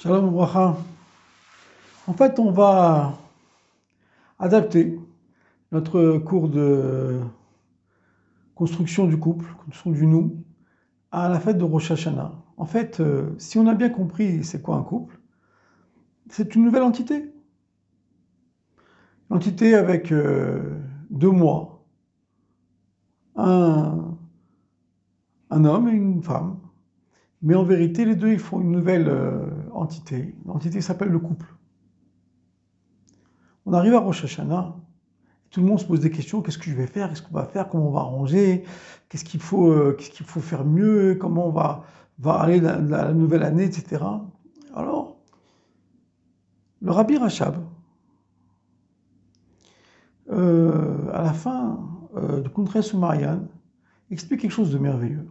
Shalom Bracha. En fait, on va adapter notre cours de construction du couple, construction du nous, à la fête de Rosh Hashanah. En fait, si on a bien compris c'est quoi un couple, c'est une nouvelle entité. Une entité avec deux moi, un homme et une femme. Mais en vérité, les deux, ils font une nouvelle entité. L'entité s'appelle le couple. On arrive à Rosh Hashanah. Tout le monde se pose des questions, qu'est-ce que je vais faire, qu'est-ce qu'on va faire, comment on va arranger, qu'est-ce qu'il faut faire mieux, comment on va aller la nouvelle année, etc. Alors, le Rabbi Rachab, à la fin de Kuntres Marianne, explique quelque chose de merveilleux.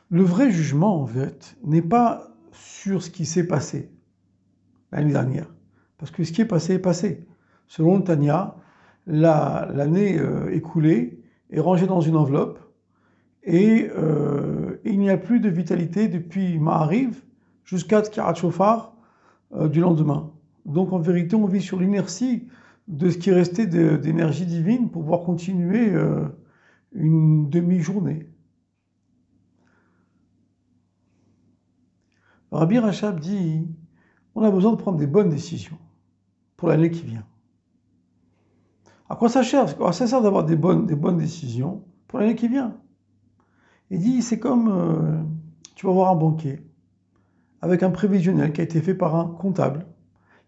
Le vrai jugement, en fait, n'est pas sur ce qui s'est passé l'année dernière, parce que ce qui est passé. Selon le Tanya, l'année écoulée est rangée dans une enveloppe et il n'y a plus de vitalité depuis Ma'ariv jusqu'à Tkirat Shofar du lendemain. Donc en vérité, on vit sur l'inertie de ce qui est resté d'énergie divine pour pouvoir continuer une demi-journée. Rabbi Rachab dit, on a besoin de prendre des bonnes décisions pour l'année qui vient. À quoi ça sert? Ça sert d'avoir des bonnes décisions pour l'année qui vient. Il dit, c'est comme tu vas voir un banquier avec un prévisionnel qui a été fait par un comptable,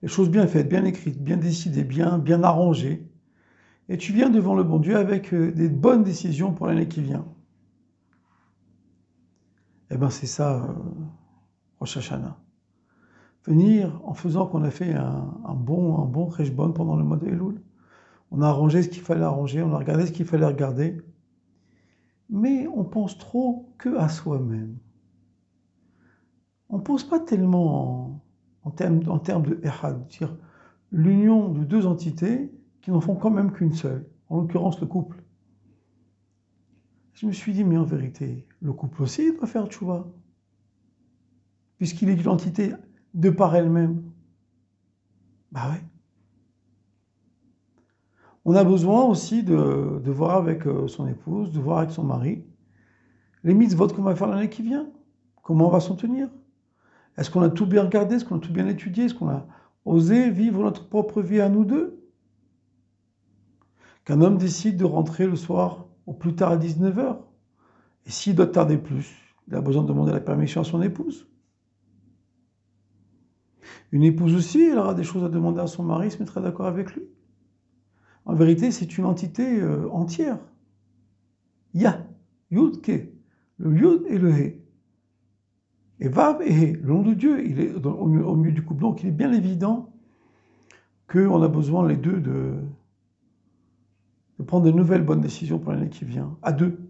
les choses bien faites, bien écrites, bien décidées, bien arrangées, et tu viens devant le bon Dieu avec des bonnes décisions pour l'année qui vient. Eh bien c'est ça, Rosh Hashanah. Venir en faisant qu'on a fait un bon Cheshbon pendant le mois de Elul. On a arrangé ce qu'il fallait arranger, on a regardé ce qu'il fallait regarder, mais on pense trop que à soi-même. On ne pense pas tellement en termes de Ehad, dire l'union de deux entités qui n'en font quand même qu'une seule, en l'occurrence le couple. Je me suis dit, mais en vérité, le couple aussi doit faire tchouva, puisqu'il est d'une entité de par elle-même. Bah ouais. On a besoin aussi de voir avec son épouse, de voir avec son mari, les mitzvot qu'on va faire l'année qui vient, comment on va s'en tenir. Est-ce qu'on a tout bien regardé, est-ce qu'on a tout bien étudié, est-ce qu'on a osé vivre notre propre vie à nous deux? Qu'un homme décide de rentrer le soir au plus tard à 19h, et s'il doit tarder plus, il a besoin de demander la permission à son épouse. Une épouse aussi, elle aura des choses à demander à son mari, il se mettra d'accord avec lui. En vérité, c'est une entité entière. Ya, Yud, Ke, le Yud et le He. Et Vav et He, le nom de Dieu, il est au milieu du couple. Donc il est bien évident qu'on a besoin les deux de prendre de nouvelles bonnes décisions pour l'année qui vient, à deux.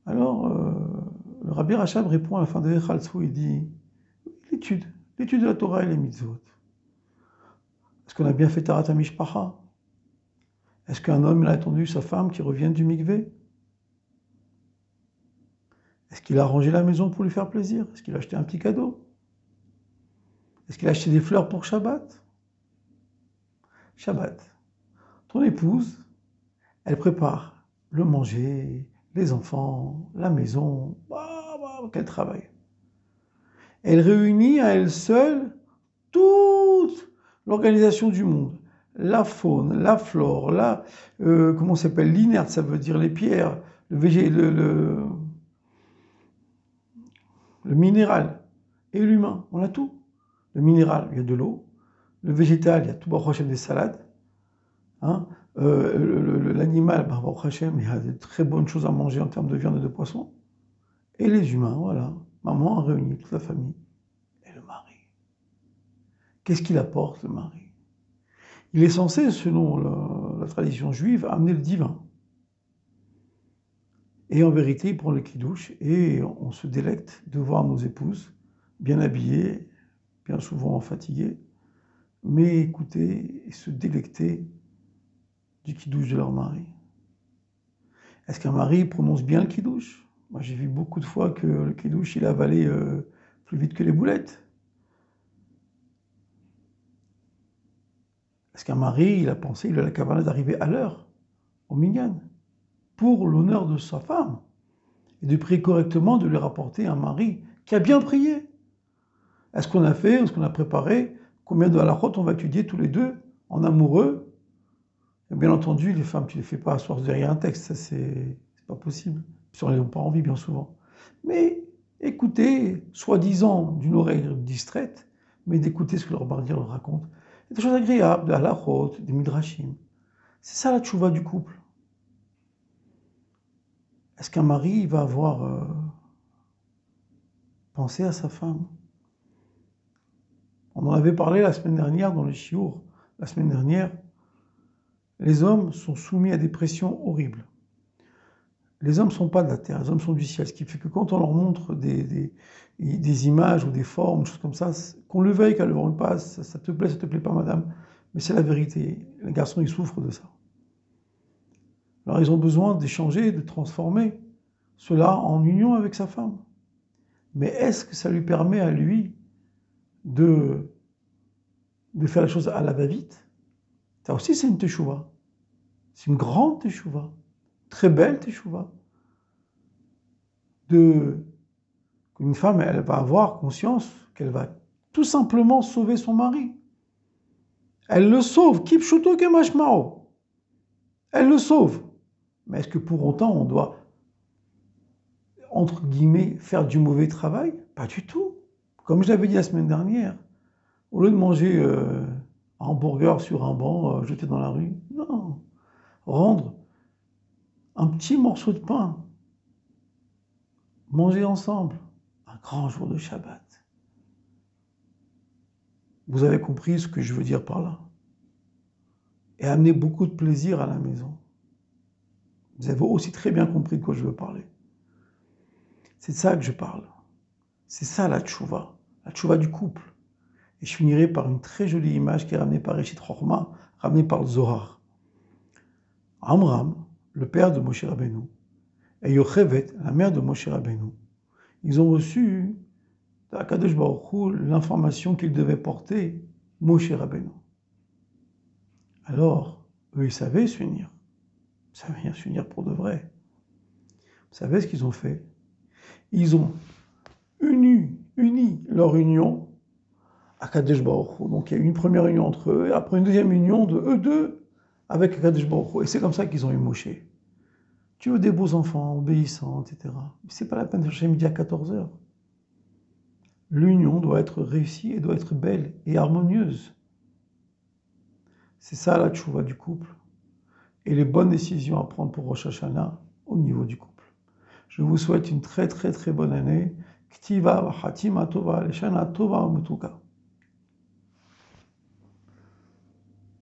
Alors, le Rabbi Rachab répond à la fin de Echalzou, il dit, l'étude de la Torah et les mitzvot. Est-ce qu'on a bien fait Tarat HaMishpacha? Est-ce qu'un homme il a attendu sa femme qui revienne du mikvé? Est-ce qu'il a rangé la maison pour lui faire plaisir? Est-ce qu'il a acheté un petit cadeau? Est-ce qu'il a acheté des fleurs pour Shabbat? Shabbat. Ton épouse, elle prépare le manger, les enfants, la maison. Quel travail! Elle réunit à elle seule toute l'organisation du monde. La faune, la flore, comment ça s'appelle? L'inerte, ça veut dire les pierres, le minéral et l'humain. On a tout. Le minéral, il y a de l'eau. Le végétal, il y a tout Baruch Hashem des salades. Hein? L'animal, Baruch Hashem, il y a de très bonnes choses à manger en termes de viande et de poisson. Et les humains, voilà. Maman a réuni toute la famille. Et le mari. Qu'est-ce qu'il apporte, le mari? Il est censé, selon la tradition juive, amener le divin. Et en vérité, il prend le kidouche et on se délecte de voir nos épouses bien habillées, bien souvent fatiguées, mais écouter et se délecter du kidouche de leur mari. Est-ce qu'un mari prononce bien le kidouche? Moi, j'ai vu beaucoup de fois que le kidouche, il avalait plus vite que les boulettes. Est-ce qu'un mari, il a pensé, il a la cavale d'arriver à l'heure, au minyan, pour l'honneur de sa femme, et de prier correctement, de lui rapporter un mari qui a bien prié? Est-ce qu'on a fait, est-ce qu'on a préparé, combien de halachot on va étudier tous les deux, en amoureux? Et bien entendu, les femmes, tu ne les fais pas asseoir derrière un texte, ça c'est pas possible. Ils n'ont pas envie, bien souvent. Mais écoutez, soi-disant d'une oreille distraite, mais d'écouter ce que leur bardier leur raconte. Il y a des choses agréables, des halachot, des midrashim. C'est ça la tchouva du couple. Est-ce qu'un mari va avoir pensé à sa femme? On en avait parlé la semaine dernière dans les chiours. La semaine dernière, les hommes sont soumis à des pressions horribles. Les hommes ne sont pas de la terre, les hommes sont du ciel. Ce qui fait que quand on leur montre des images ou des formes, des choses comme ça, qu'on le veuille, qu'elle ne le veuille pas, ça te plaît pas, madame. Mais c'est la vérité. Les garçons, ils souffrent de ça. Alors ils ont besoin d'échanger, de transformer cela en union avec sa femme. Mais est-ce que ça lui permet à lui de faire la chose à la va-vite? Ça aussi, c'est une teshuva. C'est une grande teshuva. Très belle teshuva. Qu'une femme, elle va avoir conscience qu'elle va tout simplement sauver son mari. Elle le sauve. Kipshuto kemashmao. Elle le sauve. Mais est-ce que pour autant, on doit, entre guillemets, faire du mauvais travail? Pas du tout. Comme je l'avais dit la semaine dernière, au lieu de manger un hamburger sur un banc, jeté dans la rue, non. Rendre un petit morceau de pain, manger ensemble, un grand jour de Shabbat. Vous avez compris ce que je veux dire par là. Et amener beaucoup de plaisir à la maison. Vous avez aussi très bien compris de quoi je veux parler. C'est de ça que je parle. C'est ça la tchouva du couple. Et je finirai par une très jolie image qui est ramenée par Reshit Chorma, ramenée par le Zohar. Amram, le père de Moshe Rabbeinu, et Yochevet, la mère de Moshe Rabbeinu, ils ont reçu de Akadosh Baruch Hu l'information qu'ils devaient porter Moshe Rabbeinu. Alors, eux, ils savaient s'unir. Ils savaient s'unir pour de vrai. Vous savez ce qu'ils ont fait? Ils ont uni leur union à Kadesh Baruch Hu. Donc il y a eu une première union entre eux, et après une deuxième union de eux deux avec Kadesh Baruch Hu. Et c'est comme ça qu'ils ont eu Moshe. Tu veux des beaux enfants, obéissants, etc. Mais c'est pas la peine de chercher midi à 14h. L'union doit être réussie et doit être belle et harmonieuse. C'est ça la tchouva du couple. Et les bonnes décisions à prendre pour Rosh Hashanah au niveau du couple. Je vous souhaite une très très très bonne année. Ktiva, Hatima Tova, Leshana Tova, Mutuka.